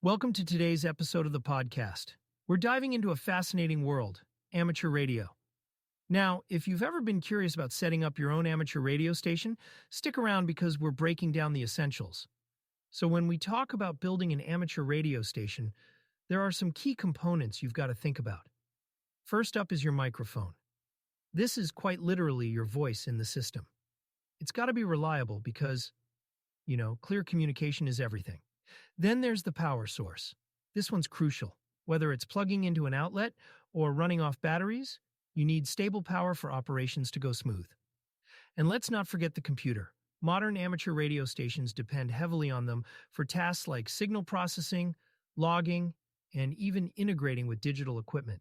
Welcome to today's episode of the podcast. We're diving into a fascinating world, amateur radio. Now, if you've ever been curious about setting up your own amateur radio station, stick around because we're breaking down the essentials. So when we talk about building an amateur radio station, there are some key components you've got to think about. First up is your microphone. This is quite literally your voice in the system. It's got to be reliable because, clear communication is everything. Then there's the power source. This one's crucial. Whether it's plugging into an outlet or running off batteries, you need stable power for operations to go smooth. And let's not forget the computer. Modern amateur radio stations depend heavily on them for tasks like signal processing, logging, and even integrating with digital equipment.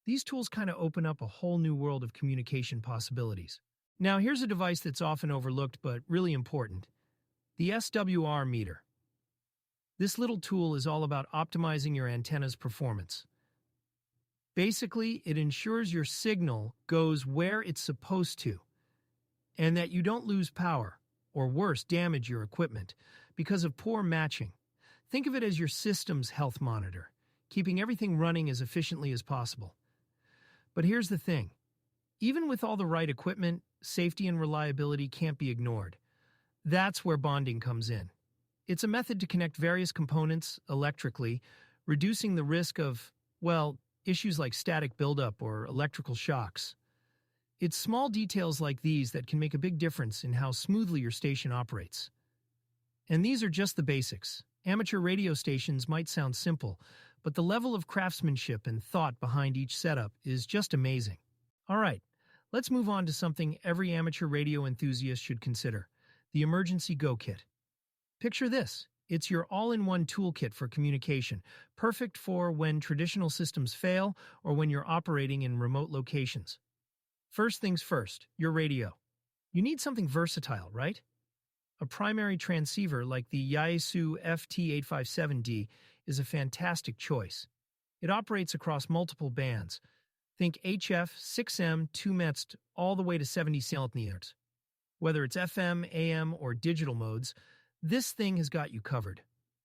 These tools kind of open up a whole new world of communication possibilities. Now, here's a device that's often overlooked but really important: the SWR meter. This little tool is all about optimizing your antenna's performance. Basically, it ensures your signal goes where it's supposed to, and that you don't lose power, or worse, damage your equipment, because of poor matching. Think of it as your system's health monitor, keeping everything running as efficiently as possible. But here's the thing. Even with all the right equipment, safety and reliability can't be ignored. That's where bonding comes in. It's a method to connect various components electrically, reducing the risk of, issues like static buildup or electrical shocks. It's small details like these that can make a big difference in how smoothly your station operates. And these are just the basics. Amateur radio stations might sound simple, but the level of craftsmanship and thought behind each setup is just amazing. All right, let's move on to something every amateur radio enthusiast should consider: the emergency go kit. Picture this. It's your all-in-one toolkit for communication, perfect for when traditional systems fail or when you're operating in remote locations. First things first, your radio. You need something versatile, right? A primary transceiver like the Yaesu FT857D is a fantastic choice. It operates across multiple bands. Think HF, 6M, 2 Mets, all the way to 70 cm. Whether it's FM, AM, or digital modes, this thing has got you covered.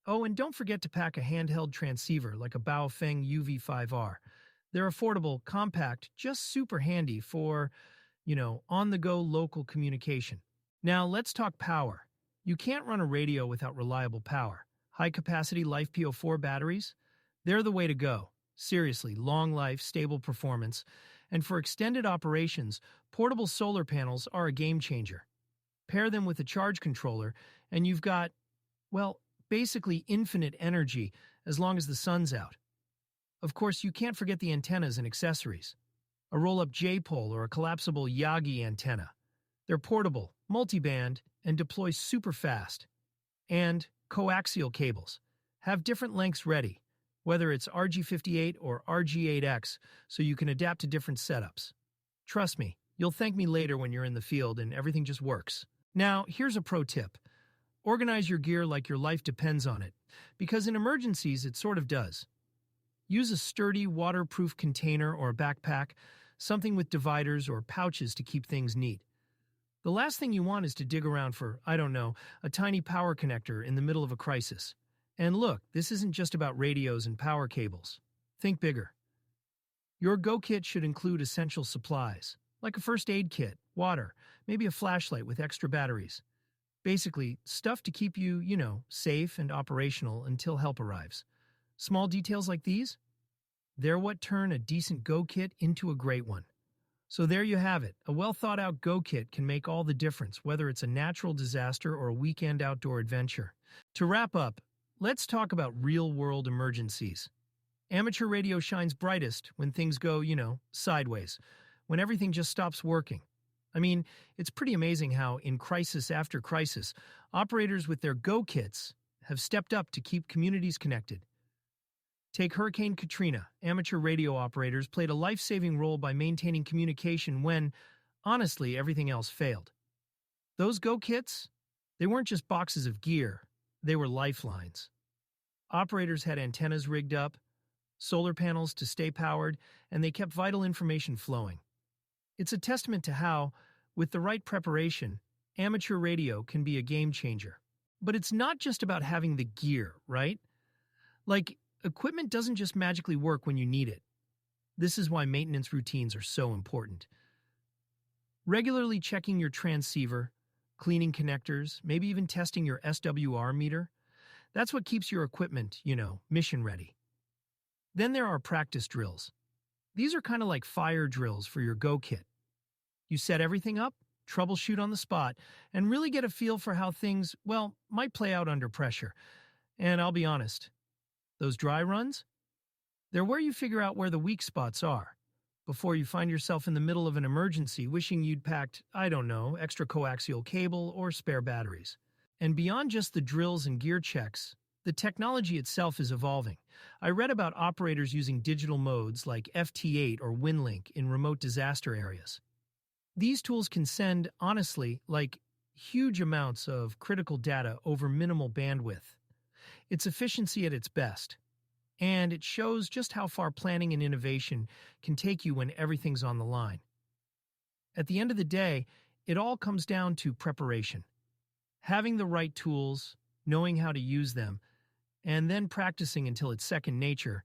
Oh, and don't forget to pack a handheld transceiver like a Baofeng UV5R. They're affordable, compact, just super handy for, on-the-go local communication. Now, let's talk power. You can't run a radio without reliable power. High-capacity LiFePO4 batteries? They're the way to go. Seriously, long life, stable performance. And for extended operations, portable solar panels are a game changer. Pair them with a charge controller, and you've got, basically infinite energy as long as the sun's out. Of course, you can't forget the antennas and accessories. A roll-up J-pole or a collapsible Yagi antenna. They're portable, multi-band, and deploy super fast. And coaxial cables. Have different lengths ready, whether it's RG58 or RG8X, so you can adapt to different setups. Trust me, you'll thank me later when you're in the field and everything just works. Now, here's a pro tip. Organize your gear like your life depends on it, because in emergencies it sort of does. Use a sturdy, waterproof container or a backpack, something with dividers or pouches to keep things neat. The last thing you want is to dig around for, a tiny power connector in the middle of a crisis. And look, this isn't just about radios and power cables. Think bigger. Your go kit should include essential supplies, like a first aid kit, water, maybe a flashlight with extra batteries. Basically, stuff to keep you, safe and operational until help arrives. Small details like these? They're what turn a decent go kit into a great one. So there you have it. A well-thought-out go kit can make all the difference, whether it's a natural disaster or a weekend outdoor adventure. To wrap up, let's talk about real-world emergencies. Amateur radio shines brightest when things go, sideways, when everything just stops working. It's pretty amazing how, in crisis after crisis, operators with their go kits have stepped up to keep communities connected. Take Hurricane Katrina. Amateur radio operators played a life-saving role by maintaining communication when, honestly, everything else failed. Those go kits? They weren't just boxes of gear. They were lifelines. Operators had antennas rigged up, solar panels to stay powered, and they kept vital information flowing. It's a testament to how, with the right preparation, amateur radio can be a game changer. But it's not just about having the gear, right? Like, equipment doesn't just magically work when you need it. This is why maintenance routines are so important. Regularly checking your transceiver, cleaning connectors, maybe even testing your SWR meter, that's what keeps your equipment, mission ready. Then there are practice drills. These are kind of like fire drills for your Go kit. You set everything up, troubleshoot on the spot, and really get a feel for how things, might play out under pressure. And I'll be honest, those dry runs, they're where you figure out where the weak spots are, before you find yourself in the middle of an emergency wishing you'd packed, I don't know, extra coaxial cable or spare batteries. And beyond just the drills and gear checks, the technology itself is evolving. I read about operators using digital modes like FT8 or WinLink in remote disaster areas. These tools can send, honestly, huge amounts of critical data over minimal bandwidth. It's efficiency at its best. And it shows just how far planning and innovation can take you when everything's on the line. At the end of the day, it all comes down to preparation. Having the right tools, knowing how to use them, and then practicing until it's second nature,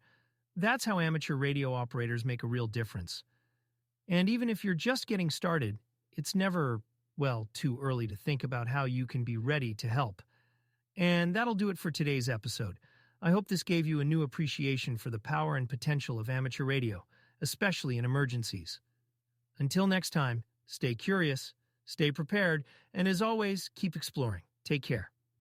that's how amateur radio operators make a real difference. And even if you're just getting started, it's never, too early to think about how you can be ready to help. And that'll do it for today's episode. I hope this gave you a new appreciation for the power and potential of amateur radio, especially in emergencies. Until next time, stay curious, stay prepared, and as always, keep exploring. Take care.